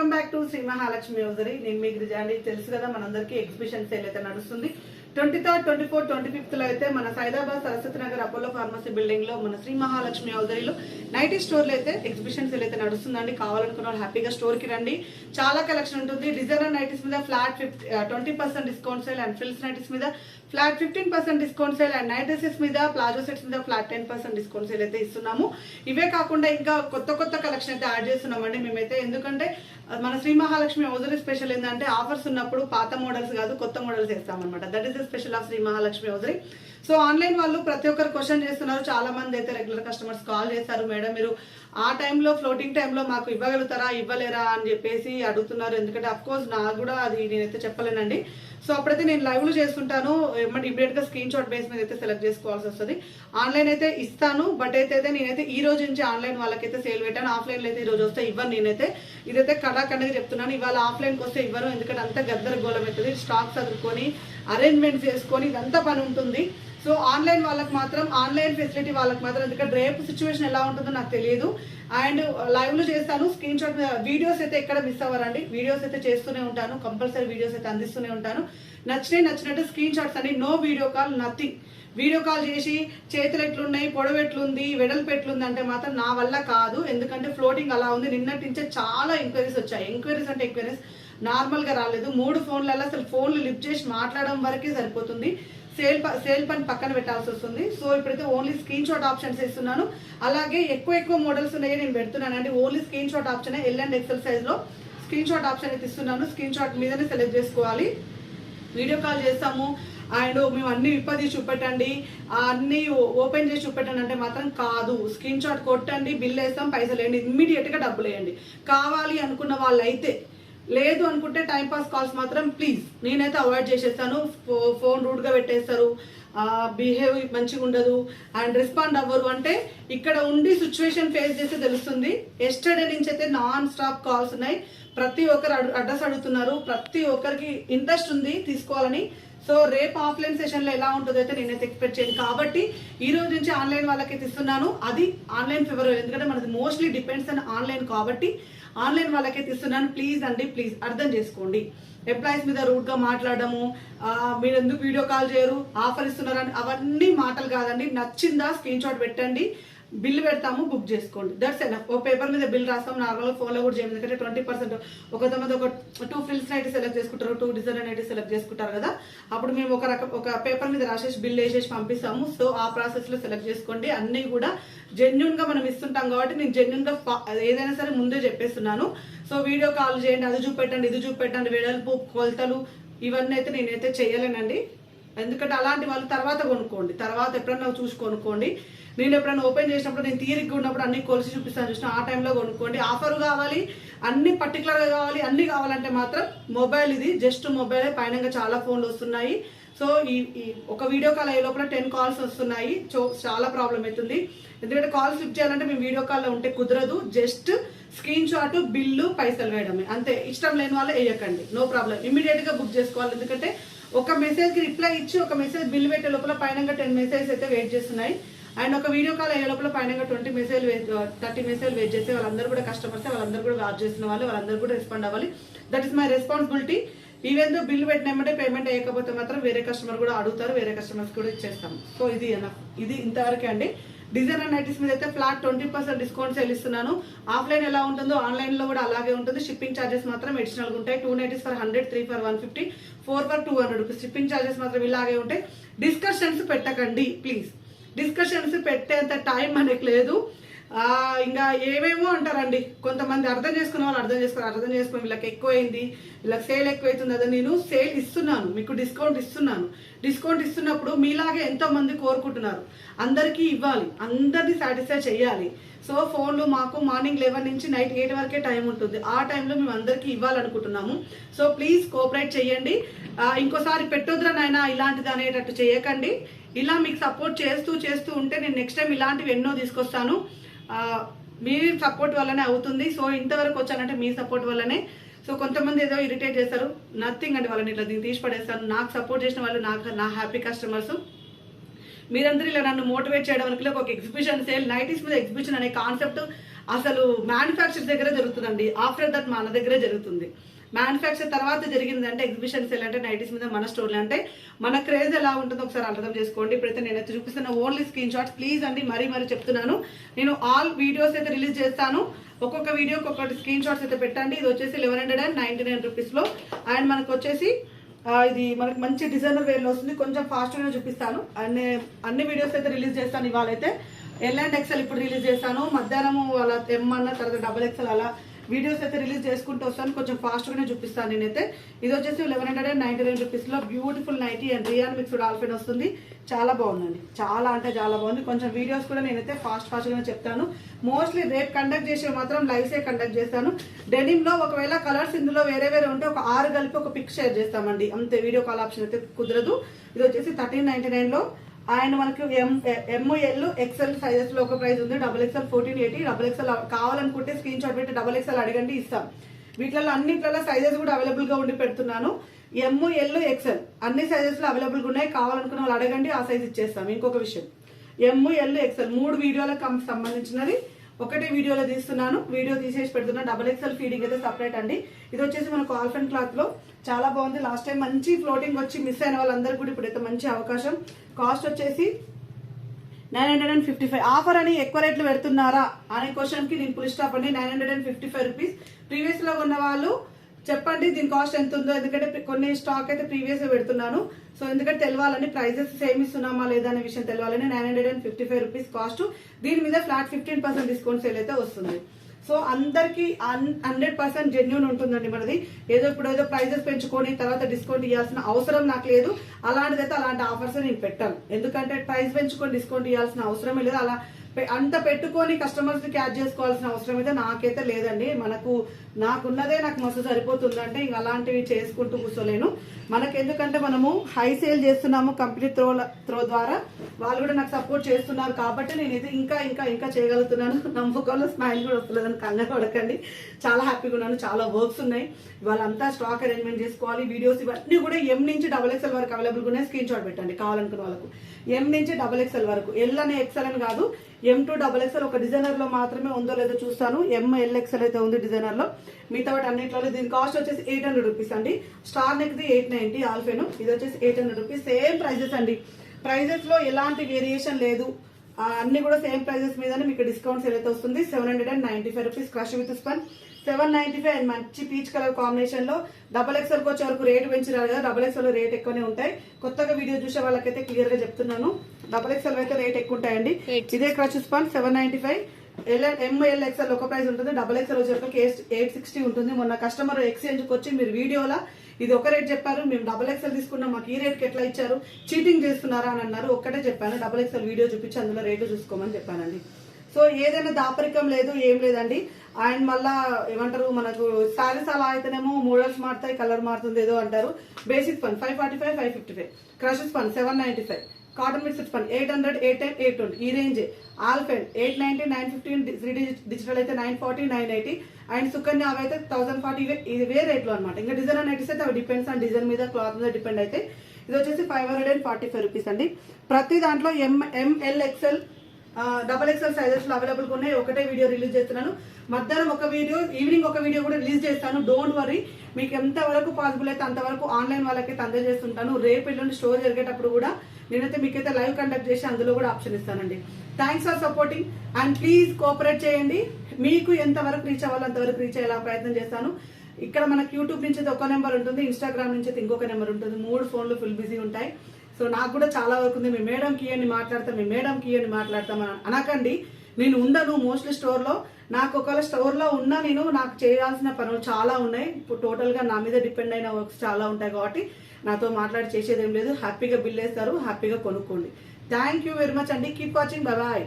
Welcome back to Shri Mahalakshmi hosiery. నేను మీకు రిజాండి. తెలుసు కదా మనందరికీ ఎగ్జిబిషన్ సేల్ అయితే నడుస్తుంది. 23rd, 24th, 25th లో అయితే మన Saidabad Saraswati Nagar Apollo pharmacy building లో మన శ్రీ మహాలక్ష్మి హౌజరీలో నైటీ స్టోర్ లో అయితే ఎగ్జిబిషన్ సేల్ అయితే నడుస్తుందండి. కావాలనుకున్న వాళ్ళు హ్యాపీగా స్టోర్ కి రండి. చాలా కలెక్షన్ ఉంటుంది. డిజైనర్ నైటీస్ మీద flat 20% discount sale and frills nighties మీద flat 15% discount sale and night dresses మీద ప్లాజో సెట్స్ మీద ఫ్లాట్ 10% డిస్కౌంట్ సేల్ అయితే ఇస్తున్నాము. ఇవే కాకుండా ఇంకా కొత్త కలెక్షన్ అయితే యాడ్ చేస్తున్నామండి మేమైతే. ఎందుకంటే మన శ్రీ మహాలక్ష్మి హౌజరీ స్పెషల్ ఏంటంటే ఆఫర్స్ ఉన్నప్పుడు పాత మోడల్స్ కాదు కొత్త మోడల్స్ వేస్తామన్నమాట. That is the special of Shri Mahalakshmi hosiery. So online వాళ్ళు ప్రతి ఒక్కరు క్వశ్చన్ చేస్తున్నారు. చాలా మంది అయితే రెగ్యులర్ కస్టమర్స్ కాల్ చేస్తారు, మేడం మీరు ఆ టైంలో ఫ్లోటింగ్ టైంలో మాకు ఇవ్వగలుగుతారా ఇవ్వలేరా అని చెప్పేసి అడుగుతున్నారు. ఎందుకంటే అఫ్ కోర్స్ నాకు కూడా అది నేనైతే చెప్పలేనండి. సో అప్పుడైతే నేను లైవ్లో చేస్తుంటాను. ఇమీడియట్ గా స్క్రీన్ షాట్ బేస్ మీద అయితే సెలెక్ట్ చేసుకోవాల్సి వస్తుంది. ఆన్లైన్ అయితే ఇస్తాను, బట్ అయితే నేనైతే ఈ రోజు నుంచి ఆన్లైన్ వాళ్ళకైతే సేల్ పెట్టాను. ఆఫ్లైన్ లో అయితే ఈ రోజు వస్తే ఇవ్వను. నేనైతే ఇదైతే కడాఖండగా చెప్తున్నాను. ఇవాళ ఆఫ్లైన్కి వస్తే ఇవ్వను, ఎందుకంటే అంతా గద్దరగోళం అవుతుంది. స్టాక్ చదువుకొని అరేంజ్మెంట్ చేసుకొని ఇదంతా పని ఉంటుంది. సో ఆన్లైన్ వాళ్ళకి మాత్రం ఆన్లైన్ ఫెసిలిటీ వాళ్ళకి మాత్రం, ఎందుకంటే రేపు సిచ్యువేషన్ ఎలా ఉంటుందో నాకు తెలియదు. అండ్ లైవ్ లో చేస్తాను. స్క్రీన్ షాట్ వీడియోస్ అయితే ఎక్కడ మిస్ అవ్వరండి. వీడియోస్ అయితే చేస్తూనే ఉంటాను, కంపల్సరీ వీడియోస్ అయితే అందిస్తూనే ఉంటాను. నచ్చినట్టు స్క్రీన్ షాట్స్ అండి. No video call, nothing. Video call చేసి చేతులు ఎట్లున్నాయి, పొడవు ఎట్లుంది, వెడల్పు ఎట్లుంది అంటే మాత్రం నా వల్ల కాదు. ఎందుకంటే ఫ్లోటింగ్ అలా ఉంది. నిన్నటి నుంచే చాలా ఎంక్వైరీస్ వచ్చాయి. ఎంక్వైరీస్ నార్మల్ గా రాలేదు. 3 ఫోన్లలో అసలు ఫోన్లు లిఫ్ట్ చేసి మాట్లాడడం వరకే సరిపోతుంది. సేల్ పని పక్కన పెట్టాల్సి వస్తుంది. సో ఇప్పుడైతే ఓన్లీ స్క్రీన్ షాట్ ఆప్షన్స్ ఇస్తున్నాను. అలాగే ఎక్కువ మోడల్స్ ఉన్నాయి నేను పెడుతున్నాను అండి. Only screenshot option L and XL size లో స్క్రీన్ షాట్ ఆప్షన్ అయితే ఇస్తున్నాను. స్క్రీన్ షాట్ మీదనే సెలెక్ట్ చేసుకోవాలి. వీడియో కాల్ చేస్తాము అండ్ మేము అన్ని విప్పది చూపెట్టండి, అన్ని ఓపెన్ చేసి చూపెట్టండి అంటే మాత్రం కాదు. స్క్రీన్ షాట్ కొట్టండి, బిల్ వేస్తాం, పైసలు వేయండి, ఇమ్మీడియట్ గా డబ్బులు వేయండి. కావాలి అనుకున్న వాళ్ళు అయితే, లేదు అనుకుంటే టైంపాస్ కాల్స్ మాత్రం ప్లీజ్ నేనైతే అవాయిడ్ చేసేస్తాను. ఫోన్ రూడ్ గా పెట్టేస్తారు, బిహేవ్ మంచిగా ఉండదు అండ్ రెస్పాండ్ అవ్వరు. అంటే ఇక్కడ ఉండి సిచ్యువేషన్ ఫేస్ చేస్తే తెలుస్తుంది. ఎస్టర్డే నుంచి అయితే నాన్ స్టాప్ కాల్స్ ఉన్నాయి. ప్రతి ఒక్కరు అడ్రస్ అడుగుతున్నారు. ప్రతి ఒక్కరికి ఇంట్రెస్ట్ ఉంది తీసుకోవాలని. సో రేపు ఆఫ్లైన్ సెషన్ లో ఎలా ఉంటుందో అయితే నేనైతే ఎక్స్పెక్ట్ చేయను. కాబట్టి ఈ రోజు నుంచి ఆన్లైన్ వాళ్ళకైతే ఇస్తున్నాను. అది ఆన్లైన్ ఫేవర్, ఎందుకంటే మనది మోస్ట్లీ డిపెండ్స్ ఆన్ ఆన్లైన్ కాబట్టి ఆన్లైన్ వాళ్ళకైతే ఇస్తున్నాను. ప్లీజ్ అండి, ప్లీజ్ అర్థం చేసుకోండి. ఎంప్లాయీస్ మీద రూట్ గా మాట్లాడము, మీరు ఎందుకు వీడియో కాల్ చేయరు, ఆఫర్ ఇస్తున్నారని అవన్నీ మాటలు కాదండి. నచ్చిందా స్క్రీన్ షాట్ పెట్టండి, బిల్ పెడతాము, బుక్ చేసుకోండి. That's enough. ఓ పేపర్ మీద బిల్ రాస్తాం. నార్మల్గా ఫోన్లో కూడా చేయండి. ఎందుకంటే 20% కొంతమంది ఒక 2 ఫ్రిల్స్ నైటీ సెలెక్ట్ చేసుకుంటారు, 2 డిజైనర్ నైటీ సెలెక్ట్ చేసుకుంటారు కదా. అప్పుడు మేము ఒక పేపర్ మీద రాసేసి బిల్ వేసేసి పంపిస్తాము. సో ఆ ప్రాసెస్ లో సెలెక్ట్ చేసుకోండి. అన్ని కూడా జెన్యున్ గా మనం ఇస్తుంటాం కాబట్టి నేను జెన్యున్ గా ఏదైనా సరే ముందే చెప్పేస్తున్నాను. సో వీడియో కాల్ చేయండి, అది చూపెట్టండి, ఇది చూపెట్టండి, వెడల్పు కొలతలు ఇవన్నీ అయితే నేనైతే చేయలేనండి. ఎందుకంటే అలాంటి వాళ్ళు తర్వాత కొనుక్కోండి, తర్వాత ఎప్పుడన్నా చూసి కొనుక్కోండి. నేను ఎప్పుడైనా ఓపెన్ చేసినప్పుడు నేను తీరిగ్గా ఉన్నప్పుడు అన్ని కొలిసి చూపిస్తాను చూసిన, ఆ టైంలో కొనుక్కోండి. ఆఫర్ కావాలి, అన్ని పర్టికులర్గా కావాలి, అన్ని కావాలంటే మాత్రం మొబైల్, ఇది జస్ట్ మొబైల్. పైన చాలా ఫోన్లు వస్తున్నాయి. సో ఈ ఒక వీడియో కాల్ అయ్యే లోపల 10 కాల్స్ వస్తున్నాయి. సో చాలా ప్రాబ్లం అవుతుంది. ఎందుకంటే కాల్ స్లిప్ చేయాలంటే మేము వీడియో కాల్లో ఉంటే కుదరదు. జస్ట్ స్క్రీన్ షాట్, బిల్లు, పైసలు వేయడమే అంతే. ఇష్టం లేని వాళ్ళు వేయకండి, నో ప్రాబ్లం. ఇమీడియట్ గా బుక్ చేసుకోవాలి. ఎందుకంటే ఒక మెసేజ్ కి రిప్లై ఇచ్చి ఒక మెసేజ్ బిల్ పెట్టే లోపల పైన 10 మెసేజ్ అయితే వెయిట్ చేస్తున్నాయి. అండ్ ఒక వీడియో కాల్ అయ్యే లోపల పైన 20 మెసేజ్ 30 మెసేజ్ వెయిట్ చేస్తే వాళ్ళందరూ కూడా కస్టమర్స్, వాళ్ళందరూ కూడా వాచ్ చేసిన వాళ్ళు, వాళ్ళందరూ కూడా రెస్పాండ్ అవ్వాలి. That is my responsibility. Even though bill పెట్టినామంటే పేమెంట్ అయ్యకపోతే మాత్రం వేరే కస్టమర్ కూడా అడుగుతారు, వేరే కస్టమర్స్ కూడా ఇచ్చేస్తాం. సో ఇది ఇంతవరకే అండి. డిజైనర్ నైటీస్ మీద అయితే ఫ్లాట్ 20% డిస్కౌంట్ సేల్ ఇస్తున్నాను. ఆఫ్లైన్ ఎలా ఉంటుందో ఆన్లైన్ లో కూడా అలాగే ఉంటుంది. షిప్పింగ్ ఛార్జెస్ మాత్రం అడిషనల్ ఉంటాయి. 2 nighties for 100, 3 for 150, 4 for 200 rupees. Shipping charges మాత్రం ఇలాగే ఉంటాయి. డిస్కషన్స్ పెట్టకండి ప్లీజ్. డిస్కషన్స్ పెట్టేంత టైం మనకి లేదు. ఇంకా ఏమేమో అంటారండి కొంతమంది. అర్థం చేసుకున్న వాళ్ళు అర్థం చేసుకుని వీళ్ళకి ఎక్కువైంది, వీళ్ళకి సేల్ ఎక్కువైతుంది. అదే నేను సేల్ ఇస్తున్నాను, మీకు డిస్కౌంట్ ఇస్తున్నాను. డిస్కౌంట్ ఇస్తున్నప్పుడు మీలాగే ఎంతో మంది కోరుకుంటున్నారు. అందరికీ ఇవ్వాలి, అందరినీ సాటిస్ఫై చేయాలి. సో ఫోన్లు మాకు మార్నింగ్ 11 నుంచి నైట్ 8 వరకే టైం ఉంటుంది. ఆ టైంలో మేము అందరికీ ఇవ్వాలనుకుంటున్నాము. సో ప్లీజ్ కోఆపరేట్ చేయండి. ఇంకోసారి పెట్టొద్దురా నాయనా ఇలాంటిది అనేటట్టు చేయకండి. ఇలా మీకు సపోర్ట్ చేస్తూ ఉంటే నేను నెక్స్ట్ టైం ఇలాంటివి ఎన్నో తీసుకొస్తాను. మీ సపోర్ట్ వల్లనే అవుతుంది. సో ఇంతవరకు వచ్చానంటే మీ సపోర్ట్ వల్లనే. సో కొంతమంది ఏదో ఇరిటేట్ చేస్తారు, నథింగ్ అండి. వాళ్ళని ఇట్లా తీసి పడేస్తాను. నాకు సపోర్ట్ చేసిన వాళ్ళు నా హ్యాపీ కస్టమర్స్. మీరందరూ ఇలా నన్ను మోటివేట్ చేయడం వరకు ఒక ఎగ్జిబిషన్ సేల్, నైటీస్ మీద ఎగ్జిబిషన్ అనే కాన్సెప్ట్ అసలు మ్యానుఫ్యాక్చర్ దగ్గర జరుగుతుందండి. ఆఫ్టర్ దట్ మన దగ్గరే జరుగుతుంది. మ్యానుఫ్యాక్చర్ తర్వాత జరిగిందంటే ఎగ్జిబిషన్ సేల్ అంటే నైటీస్ మీద మన స్టోర్లు అంటే మన క్రేజ్ ఎలా ఉంటుందో ఒకసారి అర్థం చేసుకోండి. ఇప్పుడైతే నేనైతే చూపిస్తున్న ఓన్లీ స్క్రీన్ షాట్స్. ప్లీజ్ అండి మరీ చెప్తున్నాను, నేను ఆల్ వీడియోస్ అయితే రిలీజ్ చేస్తాను. ఒక్కొక్క వీడియోకి ఒక్కొక్కటి స్క్రీన్ షాట్స్ అయితే పెట్టండి. ఇది వచ్చేసి 1199 రూపీస్లో. అండ్ మనకు వచ్చేసి ఇది మనకు మంచి డిజైనర్ వేర్లో వస్తుంది. కొంచెం ఫాస్ట్గా చూపిస్తాను. అన్ని వీడియోస్ అయితే రిలీజ్ చేస్తాను. ఇవాళ అయితే L&XL ఇప్పుడు రిలీజ్ చేస్తాను. మధ్యాహ్నం అలా M అన్న తర్వాత XXL అలా వీడియోస్ అయితే రిలీజ్ చేసుకుంటూ వస్తాను. కొంచెం ఫాస్ట్గానే చూపిస్తాను నేనైతే. ఇది వచ్చేసి 1199 రూపీస్లో beautiful nighty and rayon mixed ఆల్ఫెన్ వస్తుంది. చాలా బాగుందండి, చాలా అంటే చాలా బాగుంది. కొంచెం వీడియోస్ కూడా నేనైతే ఫాస్ట్గానే చెప్తాను. మోస్ట్లీ రేపు కండక్ట్ చేసే మాత్రం లైవ్సే కండక్ట్ చేస్తాను. డెనిమ్లో ఒకవేళ కలర్స్ ఇందులో వేరే ఉంటే ఒక 6 కలిపి ఒక పిక్ షేర్ చేస్తామండి, అంతే. వీడియో కాల్ ఆప్షన్ అయితే కుదరదు. ఇది వచ్చేసి 1399లో. అండ్ మనకు ML XL సైజెస్ లో ఒక ప్రైస్ ఉంది. XXL 1480, XXL కావాలనుకుంటే స్క్రీన్ షాట్ పెట్టి XXL అడగండి, ఇస్తాం. వీటిలో అన్నిట్లలో సైజెస్ కూడా అవైలబుల్ గా ఉండి పెడుతున్నాను. ML XL అన్ని సైజెస్ లో అవైలబుల్ గా ఉన్నాయి. కావాలనుకున్న వాళ్ళు అడగండి, ఆ సైజ్ ఇచ్చేస్తాం. ఇంకొక విషయం, ML XL 3 వీడియోలకు సంబంధించినది ఒకటే వీడియోలో తీస్తున్నాను. వీడియో తీసేసి పెడుతున్నాను. XXL ఫీడింగ్ అయితే సపరేట్ అండి. ఇది వచ్చేసి మనకు ఆల్ఫెన్ క్లాత్ లో చాలా బాగుంది. లాస్ట్ టైం మంచి ఫ్లోటింగ్ వచ్చి మిస్ అయిన వాళ్ళందరూ కూడా ఇప్పుడైతే మంచి అవకాశం. కాస్ట్ వచ్చేసి 955. ఆఫర్ అని ఎక్కువ రేట్లు పెడుతున్నారా అనే క్వశ్చన్ కి నేను ఫుల్ స్టాప్ అండి. 955 రూపీస్. ప్రీవియస్ లో ఉన్న వాళ్ళు చెప్పండి దీని కాస్ట్ ఎంత ఉందో, ఎందుకంటే కొన్ని స్టాక్ అయితే ప్రీవియస్ పెడుతున్నాను. సో ఎందుకంటే తెలవాలని, ప్రైజెస్ సేమ్ ఇస్తున్నామా లేదా అనే విషయం తెలవాలని 955 రూపీస్ కాస్ట్. దీని మీద ఫ్లాట్ 15% డిస్కౌంట్ సేల్ అయితే వస్తుంది. సో అందరికి 100% జెన్యూన్ ఉంటుందండి మనది. ఏదో ప్రైజెస్ పెంచుకొని తర్వాత డిస్కౌంట్ ఇవ్వాల్సిన అవసరం నాకు లేదు. అలాంటిదైతే అలాంటి ఆఫర్స్ నేను పెట్టాను. ఎందుకంటే ప్రైస్ పెంచుకొని డిస్కౌంట్ ఇవ్వాల్సిన అవసరమే లేదు. అలా అంత పెట్టుకొని కస్టమర్స్ ని క్యాచ్ చేసుకోవాల్సిన అవసరం అయితే నాకైతే లేదండి. నాకున్నదే నాకు మస్తు సరిపోతుందంటే ఇంక అలాంటివి చేసుకుంటూ కూర్చోలేను. మనకి ఎందుకంటే మనము హై సేల్ చేస్తున్నాము కంపెనీ త్రో ద్వారా, వాళ్ళు కూడా నాకు సపోర్ట్ చేస్తున్నారు కాబట్టి నేనైతే ఇంకా చేయగలుగుతున్నాను. నమ్మకంలో స్మైల్ కూడా వస్తలేదని కంగారు పడకండి. చాలా హ్యాపీగా ఉన్నాను. చాలా వర్క్స్ ఉన్నాయి. వాళ్ళంతా స్టాక్ అరేంజ్మెంట్ చేసుకోవాలి. వీడియోస్ ఇవన్నీ కూడా M నుంచి XXL వరకు అవైలబుల్ ఉన్నాయి. స్క్రీన్ షాట్ పెట్టండి కావాలనుకున్న వాళ్ళకు. M నుంచి XXL వరకు. L అని XL అని కాదు, M to XXL ఒక డిజైనర్ లో మాత్రమే ఉందో లేదో చూస్తాను. ML XL అయితే ఉంది డిజైనర్ లో. మిగతా వాటి అన్నింటిలో దీని కాస్ట్ వచ్చేసి 800 రూపీస్ అండి. Star neck the 890 ఆల్ఫెను. ఇది వచ్చేసి 800 రూపీస్. సేమ్ ప్రైజెస్ అండి. ప్రైజెస్ లో ఎలాంటి వేరియేషన్ లేదు. అన్ని కూడా సేమ్ ప్రైజెస్ మీదనే మీకు డిస్కౌంట్స్ ఏదైతే వస్తుంది. 795 rupees crush with spun. 795 and మంచి పీచ్ కలర్ కాంబినేషన్ లో. XXL కి వచ్చే వరకు రేట్ పెంచినారు కదా, XXL రేట్ ఎక్కువనే ఉంటాయి. కొత్తగా వీడియో చూసే వాళ్ళకైతే క్లియర్ గా చెప్తున్నాను. XXL అయితే రేట్ ఎక్కువ ఉంటాయండి. ఇదే క్రష్ స్పన్ 795. ML XL ఒక ప్రైస్ ఉంటుంది. XXL వచ్చేసరికి 860 ఉంటుంది. మొన్న కస్టమర్ ఎక్స్చేంజ్ కి వచ్చి మీరు వీడియోలో ఇది ఒక రేట్ చెప్పారు, మేము XXL తీసుకున్నాం, మాకు ఈ రేట్కి ఎట్లా ఇచ్చారు, చీటింగ్ చేస్తున్నారా అని అన్నారు. ఒక్కటే చెప్పాను, XXL వీడియో చూపించి అందులో రేటు చూసుకోమని చెప్పానండి. సో ఏదైనా దాపరికం లేదు, ఏం లేదండి. అండ్ మళ్ళా ఏమంటారు, మనకు సారీస్ అలా అయితేనేమో మోడల్స్ మారుతాయి, కలర్ మారుతుంది ఏదో అంటారు. Basic spun 545, 555. Crush spun 795. Cotton mixed spun 800, 810, 820 ఈ రేంజ్. ఆల్ఫెన్ 890, 915. 3D డిజిటల్ అయితే 940, 980. అండ్ సుకన్య అవి అయితే 1040. ఇవే రేట్లు అనమాట. ఇంకా డిజైనర్ నైటీస్ అయితే అవి డిపెండ్స్ ఆన్ డిజైన్ మీద, క్లాత్ మీద డిపెండ్ అయితే. ఇది వచ్చేసి 545 రూపీస్ అండి. ప్రతి దాంట్లో ML XL XXL సైజెస్ లో అవైలబుల్ గా ఉన్నాయి. ఒకటే వీడియో రిలీజ్ చేస్తున్నాను. మధ్యాహ్నం ఒక వీడియో, ఈవినింగ్ ఒక వీడియో కూడా రిలీజ్ చేస్తాను. డోంట్ వరీ, మీకు ఎంత వరకు పాసిబుల్ అయితే అంతవరకు ఆన్లైన్ వాళ్ళకైతే అందజేస్తుంటాను. రేపు ఎల్లుండి స్టోర్ జరిగేటప్పుడు కూడా నేనైతే మీకైతే లైవ్ కండక్ట్ చేసి అందులో కూడా ఆప్షన్ ఇస్తానండి. Thanks for supporting and please cooperate చేయండి. మీకు ఎంత వరకు రీచ్ అవ్వాలి అంతవరకు రీచ్ అయ్యేలా ప్రయత్నం చేస్తాను. ఇక్కడ మనకు యూట్యూబ్ నుంచి అయితే ఒక నెంబర్ ఉంటుంది, ఇన్స్టాగ్రామ్ నుంచి అయితే ఇంకొక నెంబర్ ఉంటుంది. 3 ఫోన్లు ఫుల్ బిజీ ఉంటాయి. సో నాకు కూడా చాలా వర్క్ ఉంది. మీ మేడంకి ఇవన్నీ మాట్లాడతామని అనకండి. నేను ఉండను మోస్ట్లీ స్టోర్లో. నాకు ఒకవేళ స్టోర్లో ఉన్నా నాకు చేయాల్సిన పనులు చాలా ఉన్నాయి. ఇప్పుడు టోటల్గా నా మీద డిపెండ్ అయిన వర్క్స్ చాలా ఉంటాయి కాబట్టి నాతో మాట్లాడి చేసేది ఏం లేదు. హ్యాపీగా బిల్ వేస్తారు, హ్యాపీగా కొనుక్కోండి. థ్యాంక్ యూ వెరీ మచ్ అండి. Keep watching. బాయ్.